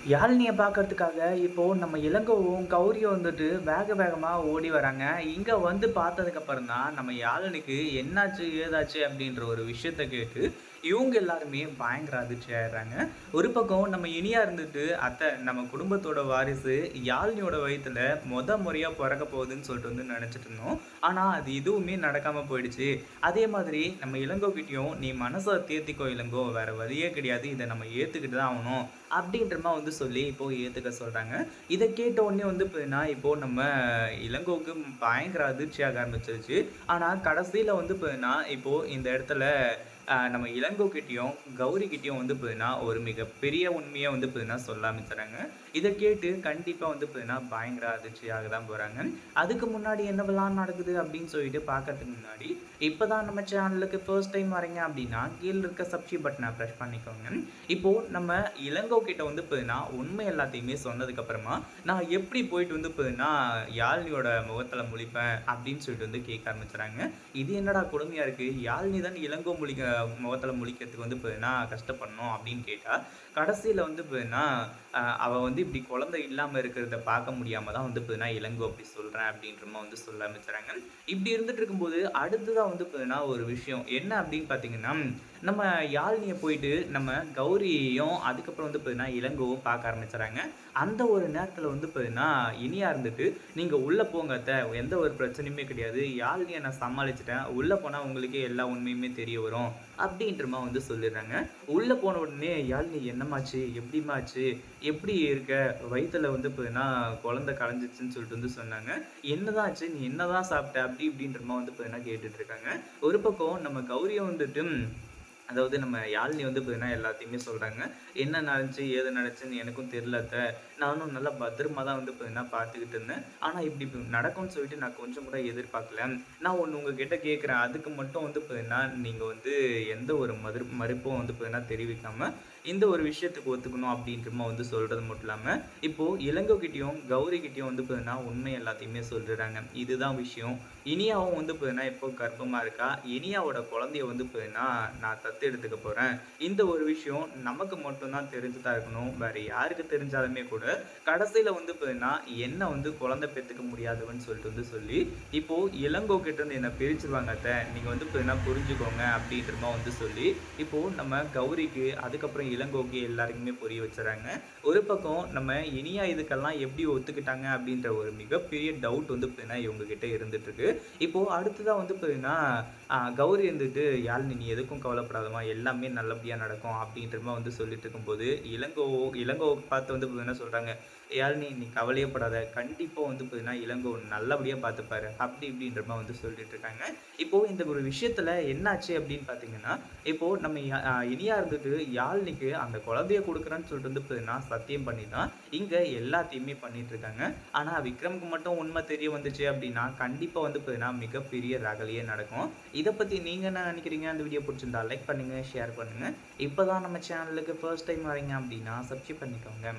யாழினிய பார்க்கறதுக்காக இப்போ நம்ம இளங்கோவும், கௌரியும் வந்துட்டு வேக வேகமா ஓடி வராங்க. இங்க வந்து பார்த்ததுக்கப்புறம் தான் நம்ம யாழினிக்கு என்னாச்சு, ஏதாச்சு அப்படின்ற ஒரு விஷயத்த கேட்டு, இவங்க எல்லாருமே பயங்கர அதிர்ச்சி ஆயிடுறாங்க. ஒரு பக்கம் நம்ம இனியா இருந்துட்டு, "அத்தை நம்ம குடும்பத்தோட வாரிசு யாழினியோட வயித்துல முறையா பொறக்க போகுதுன்னு" சொல்லிட்டு வந்து நெனச்சுட்டு இருந்தோம். ஆனா அது எதுவுமே நடக்காம போயிடுச்சு. அதே மாதிரி நம்ம இளங்கோகிட்டயும், "நீ மனச தேத்திக்கோ இளங்கோ, வேற வழியே கிடையாது. இத நம்ம ஏத்துக்கிட்டு தான் ஆவணும்." அப்படின்ற மாரி வந்து சொல்லி இப்போ ஏத்துக்க சொல்றாங்க. இத கேட்ட உடனே வந்து பார்த்தீங்கன்னா, இப்போ நம்ம இளங்கோவுக்கு பயங்கர அதிர்ச்சியாக ஆரம்பிச்சுருச்சு. ஆனா கடைசியில வந்து பார்த்தீங்கன்னா, இப்போ இந்த இடத்துல நம்ம இளங்கோகிட்டயும், கௌரிகிட்டயும் வந்து பார்த்தீங்கன்னா, ஒரு மிகப்பெரிய உண்மைய வந்து பார்த்தீங்கன்னா சொல்ல ஆரம்பிச்சுறாங்க. இத கேட்டு கண்டிப்பா வந்து பார்த்தீங்கன்னா, பயங்கர அதிர்ச்சியாக தான் போறாங்க. அதுக்கு முன்னாடி என்னவெல்லாம் நடக்குது அப்படின்னு சொல்லிட்டு பார்க்கறதுக்கு முன்னாடி, இப்ப தான் நம்ம சேனலுக்கு ஃபர்ஸ்ட் டைம் வரீங்க அப்படின்னா, கீழ இருக்க சப்ஸ்கிரைப் பட்டன பிரஸ் பண்ணிக்கோங்க. இப்போ நம்ம இளங்கோ கிட்ட வந்து பார்த்தீங்கன்னா, உண்மை எல்லாத்தையுமே சொன்னதுக்கு அப்புறமா, நான் எப்படி போயிட்டு வந்து பார்த்தீங்கன்னா, யாழினியோட முகத்துல முழிப்பேன் அப்படின்னு சொல்லிட்டு வந்து கேட்க ஆரம்பிச்சுறாங்க. இது என்னடா கொடுமையா இருக்கு. யாழினி தானே இளங்கோ முகத்துல முழிக்கிறதுக்கு வந்து பார்த்தீங்கன்னா, கஷ்டப்படணும் அப்படின்னு கேட்டா, கடைசியில வந்து பார்த்தீங்கன்னா, அவ வந்து இப்படி குழந்தை இல்லாம இருக்கிறத பார்க்க முடியாம தான் வந்து பார்த்தீங்கன்னா, இளங்கோ அப்படி சொல்றேன் அப்படின்ற மாரி வந்து சொல்ல ஆரம்பிச்சுறாங்க. இப்படி இருந்துட்டு இருக்கும்போது, அடுத்ததா வந்து பார்த்தீங்கன்னா, ஒரு விஷயம் என்ன அப்படின்னு பார்த்தீங்கன்னா, நம்ம யாழினிய போயிட்டு நம்ம கௌரியையும், அதுக்கப்புறம் வந்து பார்த்தீங்கன்னா, இளங்கோவும் பார்க்க ஆரம்பிச்சுறாங்க. அந்த ஒரு நேரத்தில வந்து பார்த்தீங்கன்னா, இனியா இருந்துட்டு, "நீங்க உள்ள போங்க அத்த. எந்த ஒரு பிரச்சனையுமே கிடையாது. யாழினிய நான் சமாளிச்சுட்டேன். உள்ள போனா உங்களுக்கே எல்லா உண்மையுமே தெரிய வரும்." அப்படின்ற மாரி வந்து சொல்லிடுறாங்க. உள்ள போன உடனே, "யாழினி என்னம்மாச்சு? எப்படிம்மா ஆச்சு? எப்படி இருக்க? வயித்துல வந்து பார்த்தீங்கன்னா, குழந்தை கலஞ்சிச்சுன்னு" சொல்லிட்டு வந்து சொன்னாங்க. "என்னதான் ஆச்சு? நீ என்னதான் சாப்பிட்ட?" அப்படி இப்படின்ற மாரி வந்து பார்த்தீங்கன்னா கேட்டுட்டு இருக்காங்க. ஒரு பக்கம் நம்ம கௌரியும் வந்துட்டு அதாவது நம்ம யாழினி வந்து பார்த்தீங்கன்னா, எல்லாத்தையுமே சொல்றாங்க. "என்ன நடந்துச்சு? ஏது நடந்துச்சுன்னு எனக்கும் தெரியல அத்த. நானும் நல்லா பத்திரமா தான் வந்து பார்த்தீங்கன்னா பார்த்துக்கிட்டு இருந்தேன். ஆனா இப்படி நடக்கும்னு சொல்லிட்டு நான் கொஞ்சம் கூட எதிர்பார்க்கல. நான் ஒண்ணு உங்ககிட்ட கேட்கிறேன். அதுக்கு மட்டும் வந்து பார்த்தீங்கன்னா, நீங்க வந்து எந்த ஒரு மறுப்பும் வந்து பார்த்தீங்கன்னா தெரிவிக்காம, இந்த ஒரு விஷயத்துக்கு ஒத்துக்கணும்." அப்படின்ற மாரி வந்து சொல்றது மட்டும் இல்லாம, இப்போ இளங்கோகிட்டயும், கௌரிகிட்டயும் வந்து பார்த்தீங்கன்னா, உண்மை எல்லாத்தையுமே சொல்லிடுறாங்க. இதுதான் விஷயம். இனியாவும் வந்து பார்த்தீங்கன்னா, இப்போ கர்ப்பமா இருக்கா. இனியாவோட குழந்தைய வந்து பார்த்தீங்கன்னா, நான் தத்தெடுத்துக்க போறேன். இந்த ஒரு விஷயம் நமக்கு மட்டும் தான் தெரிஞ்சதா இருக்கணும். வேற யாருக்கு தெரிஞ்சாலுமே கூட, கடைசியில வந்து பார்த்தீங்கன்னா, என்ன வந்து குழந்தை பெத்துக்க முடியாதவன்னு சொல்லிட்டு வந்து சொல்லி, இப்போ இளங்கோ கிட்ட இருந்து என்ன பிரிச்சுருவாங்க அத்த. நீங்க வந்து பார்த்தீங்கன்னா புரிஞ்சுக்கோங்க அப்படின்ற மாரி வந்து சொல்லி, இப்போ நம்ம கௌரிக்கு, அதுக்கப்புறம் இளங்கோக்கு எல்லாருக்குமே புரிய வச்சுர்றாங்க. ஒரு பக்கம் நம்ம இனியா இதுக்கெல்லாம் எப்படி ஒத்துக்கிட்டாங்க அப்படின்ற ஒரு மிகப்பெரிய டவுட் வந்து பார்த்தீங்கன்னா, இவங்க கிட்ட இருந்துட்டு இருக்கு. இப்போ அடுத்ததா வந்து பார்த்தீங்கன்னா, கௌரி இருந்துட்டு, "யாழினி நீ எதுக்கும் கவலைப்படாதம்மா, எல்லாமே நல்லபடியா நடக்கும்." அப்படின்ற மாரி வந்து சொல்லிட்டு இருக்கும்போது, இளங்கோவ பார்த்து வந்து பார்த்தீங்கன்னா சொல்றாங்க, "யாழினி நீ கவலையே படாத. கண்டிப்பா வந்து பார்த்தீங்கன்னா, இளங்கோ நல்லபடியா பார்த்துப்பாரு." அப்படி இப்படின்ற மாரி வந்து சொல்லிட்டு இருக்காங்க. இப்போ இந்த ஒரு விஷயத்துல என்னாச்சு அப்படின்னு பார்த்தீங்கன்னா, இப்போ நம்ம இனியா இருந்துட்டு யாழ்னிக்கு அந்த குழந்தைய குடுக்குறேன்னு சொல்லிட்டு வந்து பார்த்தீங்கன்னா, சத்தியம் பண்ணி தான் இங்க எல்லாத்தையுமே பண்ணிட்டு இருக்காங்க. ஆனா விக்ரம்க்கு மட்டும் உண்மை தெரிய வந்துச்சு அப்படின்னா, கண்டிப்பா வந்து பார்த்தீங்கன்னா, மிகப்பெரிய ரகளையே நடக்கும். இத பத்தி நீங்க என்ன நினைக்கிறீங்க? அந்த வீடியோ புடிச்சிருந்தா லைக் பண்ணுங்க, ஷேர் பண்ணுங்க. இப்ப தான் நம்ம சேனலுக்கு ஃபர்ஸ்ட் டைம் வரீங்க அப்படின்னா, சப்ஸ்கிரைப் பண்ணிக்கோங்க.